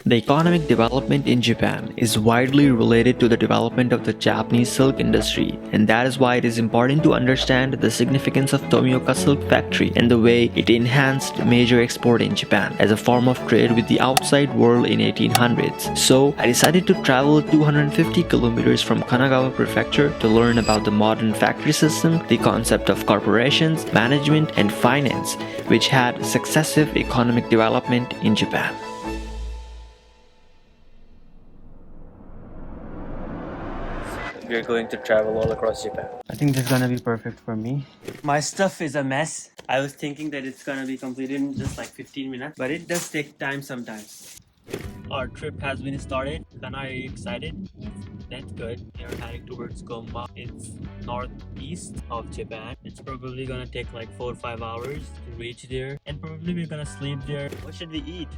The economic development in Japan is widely related to the development of the Japanese silk industry, and that is why it is important to understand the significance of Tomioka Silk Factory and the way it enhanced major export in Japan as a form of trade with the outside world in 1800s. So I decided to travel 250 kilometers from Kanagawa Prefecture to learn about the modern factory system, the concept of corporations, management, and finance, which had successive economic development in Japan. We're going to travel all across Japan. I think this is gonna be perfect for me. My stuff is a mess. I was thinking that it's gonna be completed in just like 15 minutes, but it does take time sometimes. Our trip has been started. Kana, are you excited? Yes. That's good. We're heading towards Gomma. It's northeast of Japan. It's probably gonna take like 4 or 5 hours to reach there, and probably we're gonna sleep there. What should we eat?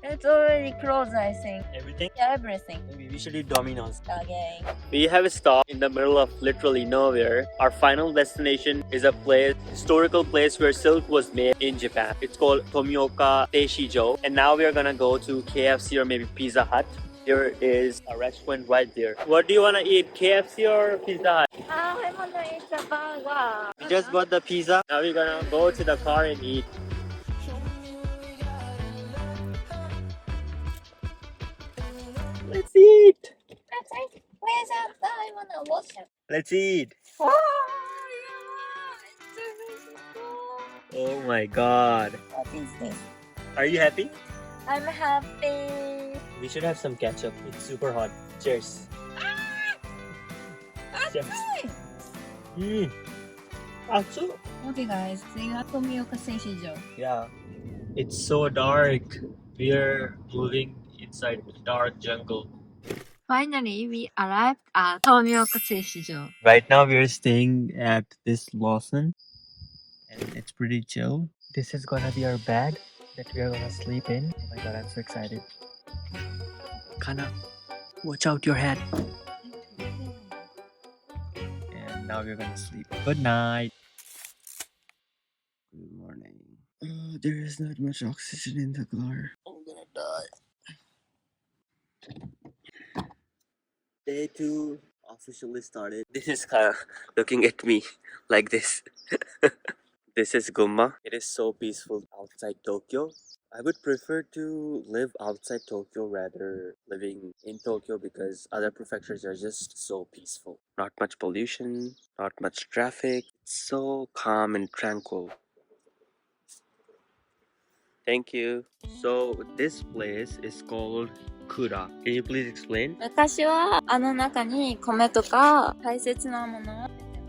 It's already closed, I think. Everything? Yeah, everything. Maybe we should eat Domino's. Okay. We have stopped in the middle of literally nowhere. Our final destination is a historical place where silk was made in Japan. It's called Tomioka Teishijo. And now we are gonna go to KFC or maybe Pizza Hut. There is a restaurant right there. What do you wanna eat, KFC or Pizza Hut? I wanna eat a burger. We just got the pizza. Now we're gonna go to the car and eat. Let's eat! Where's that? I wanna watch it. Let's eat! Oh, Oh my god. what is this? Are you happy? I'm happy. We should have some ketchup. It's super hot. Cheers. Cheers. Achoo. Okay, guys. We got Tomioka Seishijo. Yeah. It's so dark. We are moving inside the dark jungle. Finally, we arrived at Tomioka Seishijo. Right now we are staying at this Lawson. And it's pretty chill. This is gonna be our bed that we are gonna sleep in. Oh my god, I'm so excited. Kana, watch out your head. And now we're gonna sleep. Good night. Good morning. There is not much oxygen in the car. I'm gonna die. Day 2 officially started. This is Kana looking at me like this. This is Gumma. It is so peaceful outside Tokyo. I would prefer to live outside Tokyo rather living in Tokyo because other prefectures are just so peaceful. Not much pollution, not much traffic. It's so calm and tranquil. Thank you. So this place is called Kura. Can you please explain? 昔はあの中に米とか大切なものを入れて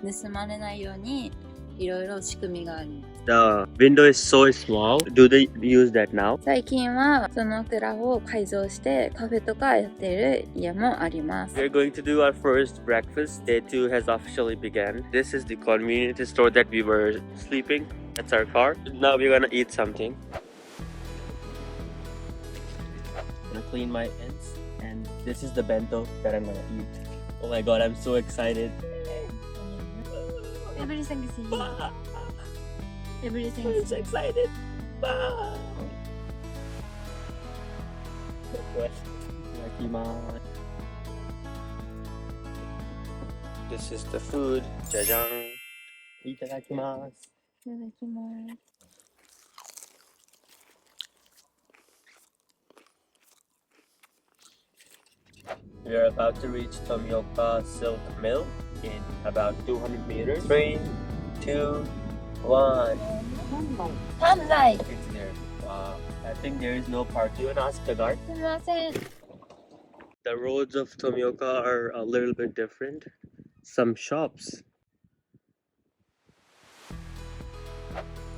ました。盗まれないようにいろいろ仕組みがあります。The window is so small. Do they use that now? 最近はその蔵を改造してカフェとかやってる家もあります。We are going to do our first breakfast. Day 2 has officially begun. This is the convenience store that we were sleeping. That's our car. Now we're gonna eat something. I'm gonna clean my ends, and this is the bento that I'm gonna eat. Oh my god, I'm so excited. Everything is here. Everything I'm is so here. excited. This is the food. Jajang. Itadakimasu. いただきます。We are about to reach Tomioka Silk Mill in about 200 meters. 3, 2, 1. 3台。 It's there. Wow. I think there is no park. You wanna ask the guard? すみません。 The roads of Tomioka are a little bit different. Some shops.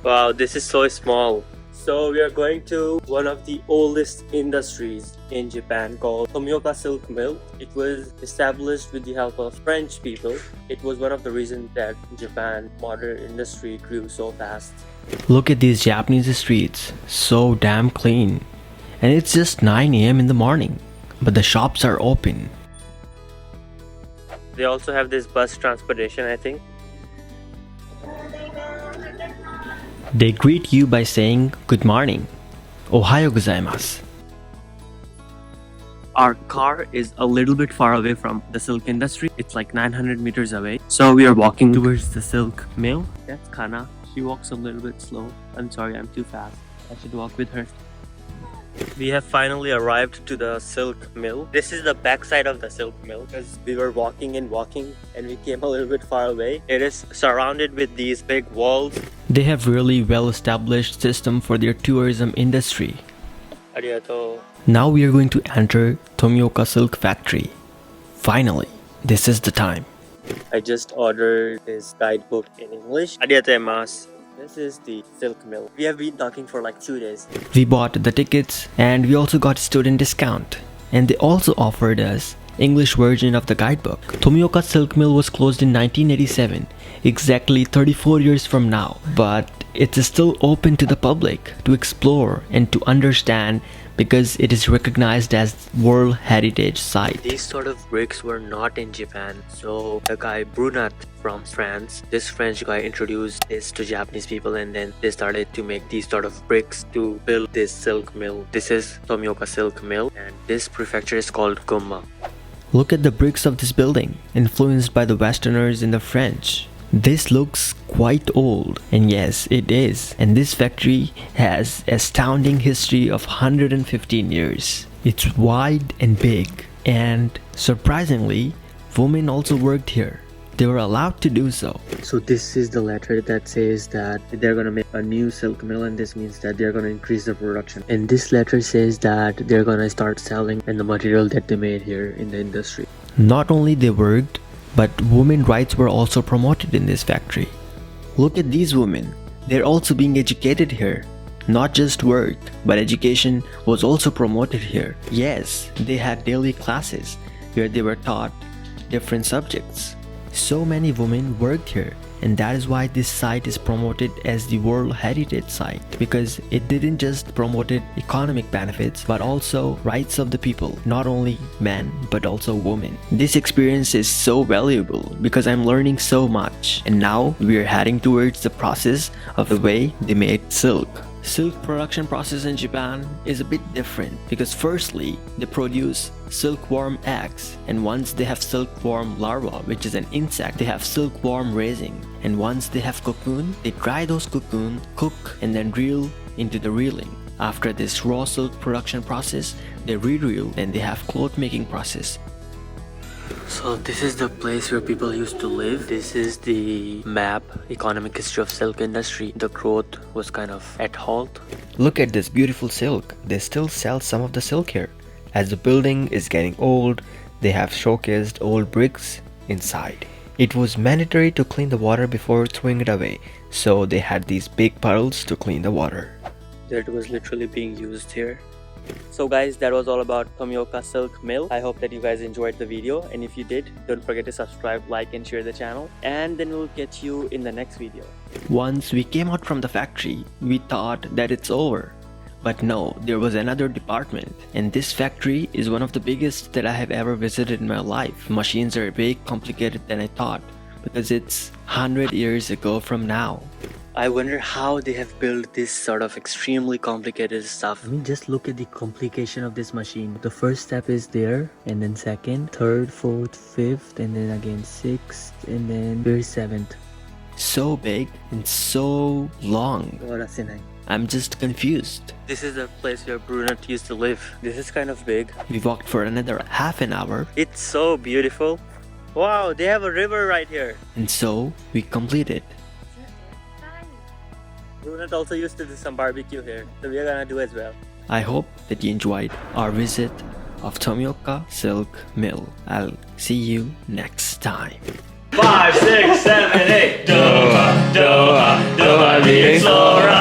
Wow, this is so small. So we are going to one of the oldest industries in Japan called Tomioka Silk Mill. It was established with the help of French people. It was one of the reasons that Japan modern industry grew so fast. Look at these Japanese streets, so damn clean. And it's just 9 a.m. in the morning, but the shops are open. They also have this bus transportation, I think. They greet you by saying good morning. Ohayo gozaimasu. Our car is a little bit far away from the silk industry. It's like 900 meters away. So we are walking towards the silk mill. That's Kana. She walks a little bit slow. I'm sorry, I'm too fast. I should walk with her. We have finally arrived to the silk mill. This is the backside of the silk mill because we were walking and we came a little bit far away. It is surrounded with these big walls. They have really well-established system for their tourism industry. Arigato. Now we are going to enter Tomioka Silk Factory. Finally, this is the time. I just ordered this guidebook in English. Arigato. This is the silk mill. We have been talking for like 2 days. We bought the tickets and we also got student discount. And they also offered us English version of the guidebook. Tomioka Silk Mill was closed in 1987, exactly 34 years from now. But it is still open to the public to explore and to understand because it is recognized as World Heritage Site. These sort of bricks were not in Japan. So the guy Brunat from France, this French guy introduced this to Japanese people and then they started to make these sort of bricks to build this silk mill. This is Tomioka Silk Mill and this prefecture is called Gunma. Look at the bricks of this building, influenced by the Westerners and the French. This looks quite old, and yes, it is. And this factory has astounding history of 115 years. It's wide and big, and surprisingly, women also worked here. They were allowed to do so. So this is the letter that says that they're gonna make a new silk mill, and this means that they're gonna increase the production. And this letter says that they're gonna start selling and the material that they made here in the industry. Not only they worked, but women's rights were also promoted in this factory. Look at these women. They're also being educated here. Not just work, but education was also promoted here. Yes, they had daily classes where they were taught different subjects. So many women worked here, and that is why this site is promoted as the World Heritage Site, because it didn't just promoted economic benefits but also rights of the people, not only men but also women. This experience is so valuable because I'm learning so much, and now we are heading towards the process of the way they made silk. Silk production process in Japan is a bit different because firstly, they produce silkworm eggs, and once they have silkworm larva, which is an insect, they have silkworm raising, and once they have cocoon, they dry those cocoon, cook, and then reel into the reeling. After this raw silk production process, they re-reel and they have cloth making process. So this is the place where people used to live. This is the map, economic history of silk industry. The growth was kind of at halt. Look at this beautiful silk. They still sell some of the silk here. As the building is getting old, they have showcased old bricks inside. It was mandatory to clean the water before throwing it away, so they had these big puddles to clean the water. That was literally being used here. So guys, that was all about Tomioka Silk Mill. I hope that you guys enjoyed the video, and if you did, don't forget to subscribe, like and share the channel, and then we'll catch you in the next video. Once we came out from the factory, we thought that it's over. But no, there was another department, and this factory is one of the biggest that I have ever visited in my life. Machines are way complicated than I thought, because it's 100 years ago from now. I wonder how they have built this sort of extremely complicated stuff. I mean, just look at the complication of this machine. The first step is there, and then second, third, fourth, fifth, and then again sixth, and then here's seventh. So big and so long. I'm just confused. This is the place where Brunat used to live. This is kind of big. We walked for another half an hour. It's so beautiful. Wow, they have a river right here. And so we completed. Brunat also used to do some barbecue here, so we are gonna do as well. I hope that you enjoyed our visit of Tomioka Silk Mill. I'll see you next time. 5, 6, 7, 8. Dohaa, Dohaa, Dohaa, the explorer.